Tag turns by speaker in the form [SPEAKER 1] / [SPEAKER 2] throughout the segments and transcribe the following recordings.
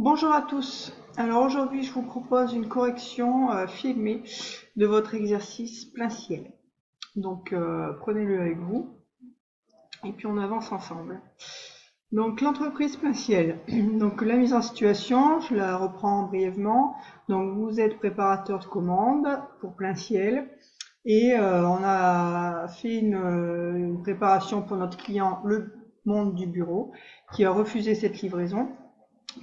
[SPEAKER 1] Bonjour à tous. Alors aujourd'hui, je vous propose une correction filmée de votre exercice plein ciel. Donc prenez-le avec vous et puis on avance ensemble. Donc l'entreprise plein ciel. Donc la mise en situation, je la reprends brièvement. Donc vous êtes préparateur de commande pour plein ciel et on a fait une préparation pour notre client Le Monde du Bureau qui a refusé cette livraison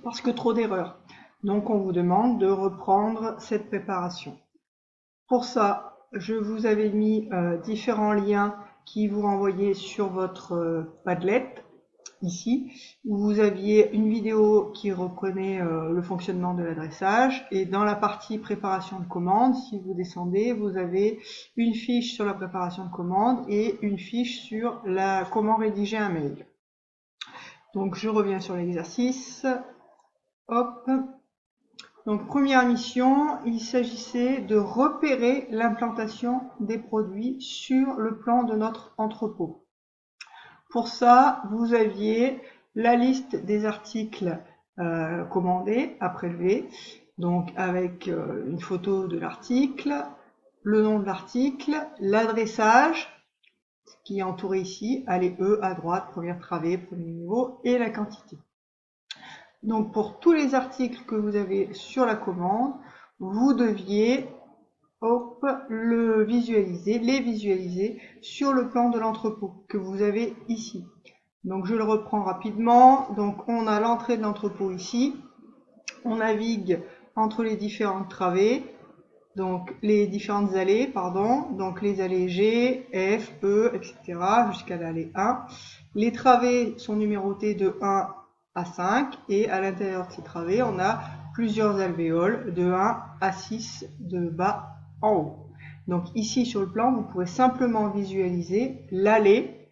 [SPEAKER 1] parce que trop d'erreurs. Donc on vous demande de reprendre cette préparation. Pour ça, je vous avais mis différents liens qui vous renvoyaient sur votre Padlet, ici, où vous aviez une vidéo qui reprenait le fonctionnement de l'adressage, et dans la partie préparation de commande, si vous descendez, vous avez une fiche sur la préparation de commande et une fiche sur comment rédiger un mail. Donc je reviens sur l'exercice. Hop. Donc première mission, il s'agissait de repérer l'implantation des produits sur le plan de notre entrepôt. Pour ça, vous aviez la liste des articles commandés à prélever, donc avec une photo de l'article, le nom de l'article, l'adressage qui est entouré ici, allez E à droite, première travée, premier niveau, et la quantité. Donc pour tous les articles que vous avez sur la commande, vous deviez les visualiser sur le plan de l'entrepôt que vous avez ici. Donc je le reprends rapidement. Donc on a l'entrée de l'entrepôt ici. On navigue entre les différentes travées, donc les différentes allées, pardon, donc les allées G, F, E, etc. jusqu'à l'allée 1. Les travées sont numérotées de 1 à 5 et à l'intérieur de ces travées, on a plusieurs alvéoles de 1 à 6 de bas en haut. Donc ici sur le plan, vous pouvez simplement visualiser l'allée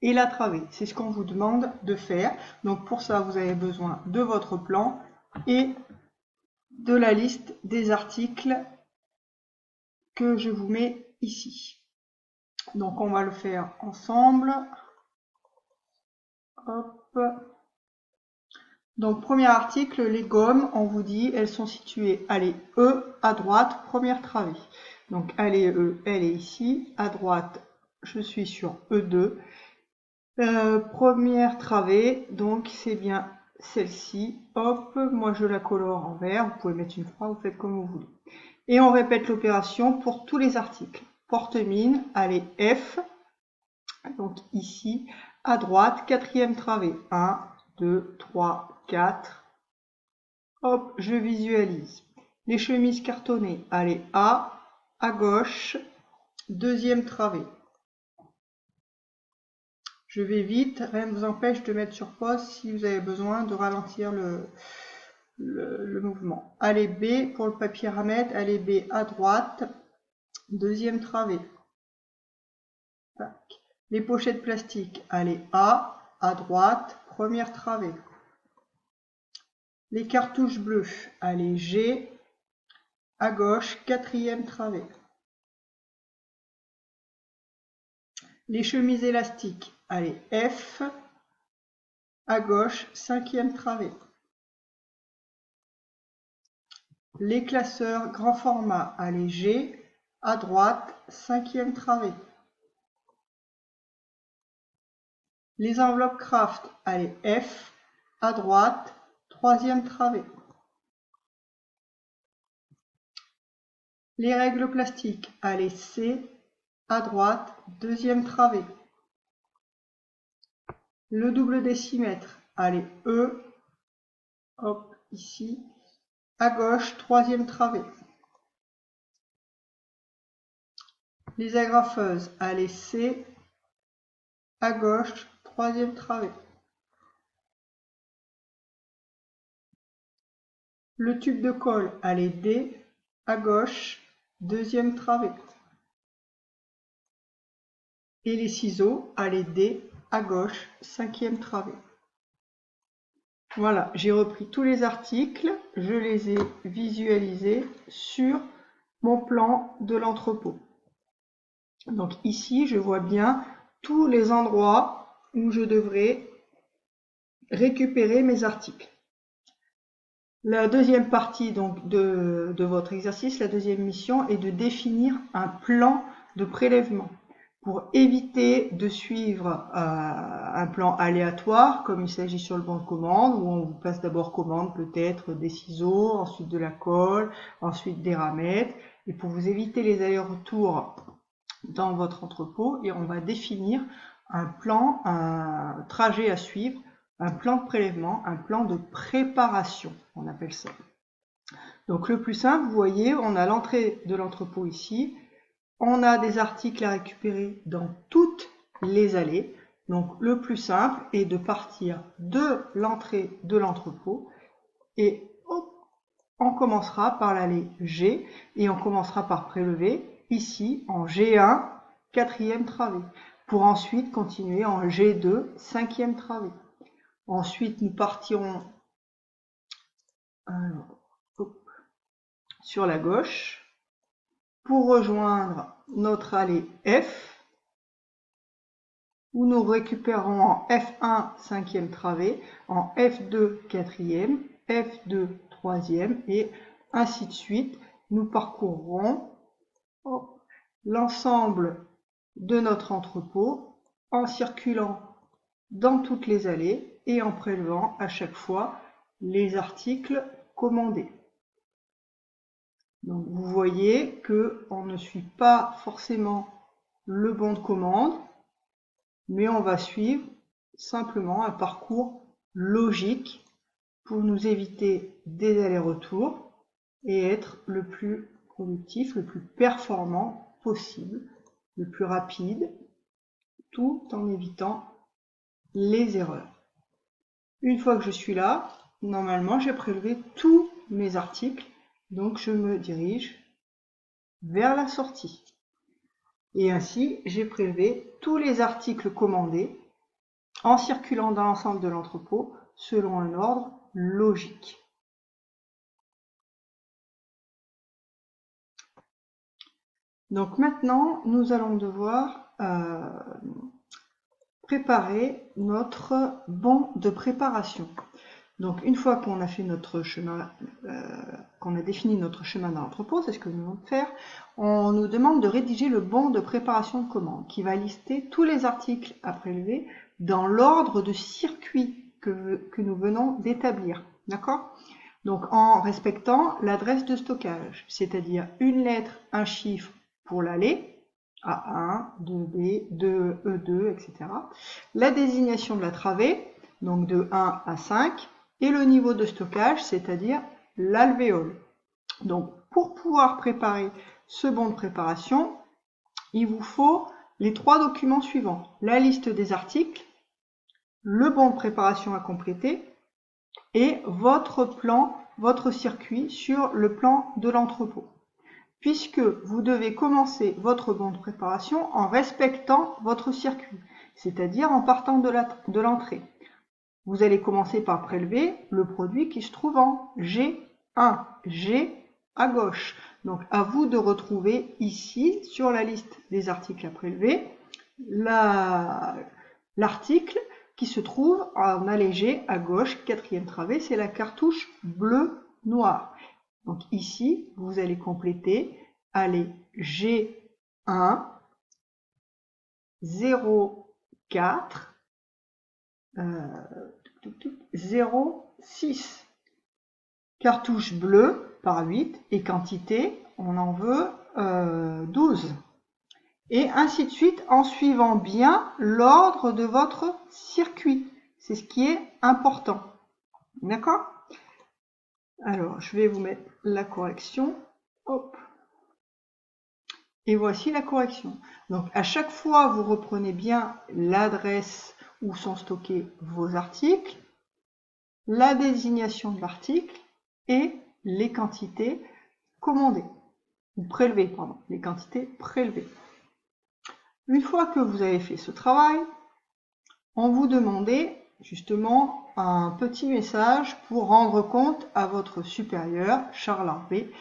[SPEAKER 1] et la travée. C'est ce qu'on vous demande de faire. Donc pour ça, vous avez besoin de votre plan et de la liste des articles que je vous mets ici. Donc on va le faire ensemble. Hop. Donc premier article, les gommes, on vous dit, elles sont situées, allez, E à droite, première travée. Donc allez, E, elle est ici, à droite, je suis sur E2. Première travée, donc c'est bien celle-ci. Hop, moi je la colore en vert, vous pouvez mettre une croix, vous faites comme vous voulez. Et on répète l'opération pour tous les articles. Porte-mine, allez, F, donc ici, à droite, quatrième travée, 1, 2, 3, 4. Hop, je visualise. Les chemises cartonnées, allez, A, à gauche, deuxième travée. Je vais vite, rien ne vous empêche de mettre sur pause si vous avez besoin de ralentir le mouvement. Allez B pour le papier à mettre, allez B à droite, deuxième travée. Les pochettes plastiques, allez A à droite, première travée. Les cartouches bleues, allez G à gauche, quatrième travée. Les chemises élastiques, allez F à gauche, cinquième travée. Les classeurs grand format, allez G à droite, cinquième travée. Les enveloppes craft, allez F à droite, troisième travée. Les règles plastiques, allez C à droite, deuxième travée. Le double décimètre, allez E, hop, ici, à gauche, troisième travée. Les agrafeuses, allez C, à gauche, troisième travée. Le tube de colle, allez D, à gauche, deuxième travée. Et les ciseaux, allez D, à gauche, cinquième travée. Voilà, j'ai repris tous les articles, je les ai visualisés sur mon plan de l'entrepôt. Donc ici, je vois bien tous les endroits où je devrais récupérer mes articles. La deuxième partie donc de votre exercice, la deuxième mission est de définir un plan de prélèvement pour éviter de suivre un plan aléatoire comme il s'agit sur le bon de commande où on vous passe d'abord commande peut-être des ciseaux, ensuite de la colle, ensuite des ramettes, et pour vous éviter les allers-retours dans votre entrepôt, et on va définir un plan, un trajet à suivre, un plan de prélèvement, un plan de préparation, on appelle ça. Donc le plus simple, vous voyez, on a l'entrée de l'entrepôt ici, on a des articles à récupérer dans toutes les allées. Donc le plus simple est de partir de l'entrée de l'entrepôt et hop, on commencera par l'allée G et on commencera par prélever ici en G1, 4e travée, pour ensuite continuer en G2, 5e travée. Ensuite, nous partirons sur la gauche pour rejoindre notre allée F, où nous récupérons en F1, 5e travée, en F2, 4e, F2, 3e, et ainsi de suite. Nous parcourrons l'ensemble de notre entrepôt en circulant dans toutes les allées et en prélevant à chaque fois les articles commandés. Donc vous voyez qu'on ne suit pas forcément le bon de commande, mais on va suivre simplement un parcours logique pour nous éviter des allers-retours et être le plus productif, le plus performant possible, le plus rapide, tout en évitant les erreurs. Une fois que je suis là, normalement j'ai prélevé tous mes articles, donc je me dirige vers la sortie. Et ainsi, j'ai prélevé tous les articles commandés en circulant dans l'ensemble de l'entrepôt selon un ordre logique. Donc maintenant, nous allons devoir préparer notre bon de préparation. Donc une fois qu'on a fait notre chemin, qu'on a défini notre chemin dans l'entrepôt, c'est ce que nous allons faire, on nous demande de rédiger le bon de préparation de commande qui va lister tous les articles à prélever dans l'ordre de circuit que nous venons d'établir. D'accord ? Donc en respectant l'adresse de stockage, c'est-à-dire une lettre, un chiffre pour l'allée, A1, 2B, 2, E2, etc. La désignation de la travée, donc de 1 à 5, et le niveau de stockage, c'est-à-dire l'alvéole. Donc pour pouvoir préparer ce bon de préparation, il vous faut les 3 documents suivants. La liste des articles, le bon de préparation à compléter et votre plan, votre circuit sur le plan de l'entrepôt. Puisque vous devez commencer votre bon de préparation en respectant votre circuit, c'est-à-dire en partant de l'entrée. Vous allez commencer par prélever le produit qui se trouve en G1, G à gauche. Donc à vous de retrouver ici, sur la liste des articles à prélever, l'article qui se trouve en allégé à gauche, 4e travée, c'est la cartouche bleu-noir. Donc ici, vous allez compléter allez G1, 04, 06. Cartouche bleue par 8 et quantité, on en veut 12. Et ainsi de suite en suivant bien l'ordre de votre circuit. C'est ce qui est important. D'accord ? Alors, je vais vous mettre la correction. Hop. Et voici la correction. Donc, à chaque fois, vous reprenez bien l'adresse où sont stockés vos articles, la désignation de l'article et les quantités commandées, ou prélevées, pardon, les quantités prélevées. Une fois que vous avez fait ce travail, on vous demandait justement un petit message pour rendre compte à votre supérieur, Charles Arbet,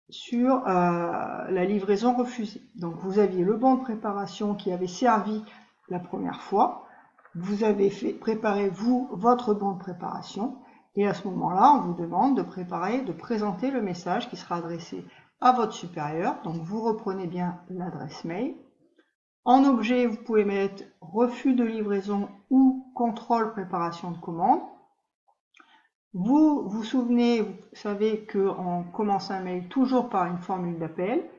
[SPEAKER 1] sur la livraison refusée. Donc vous aviez le bon de préparation qui avait servi la première fois, vous avez fait préparer vous votre bon de préparation Et à ce moment-là, on vous demande de préparer, de présenter le message qui sera adressé à votre supérieur. Donc vous reprenez bien l'adresse mail. En objet, vous pouvez mettre refus de livraison ou contrôle préparation de commande. Vous vous souvenez, vous savez qu'on commence un mail toujours par une formule d'appel.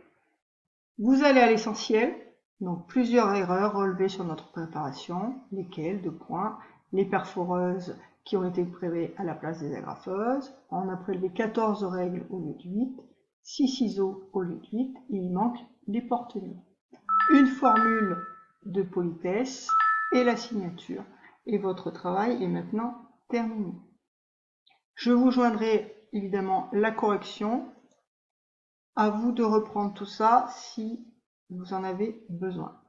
[SPEAKER 1] Vous allez à l'essentiel, donc plusieurs erreurs relevées sur notre préparation, lesquelles, deux points, les perforeuses qui ont été prélevées à la place des agrafeuses, on a prélevé 14 règles au lieu de 8, 6 ciseaux au lieu de 8, et il manque les porte-nues. Une formule de politesse et la signature. Et votre travail est maintenant terminé. Je vous joindrai évidemment la correction. À vous de reprendre tout ça si vous en avez besoin.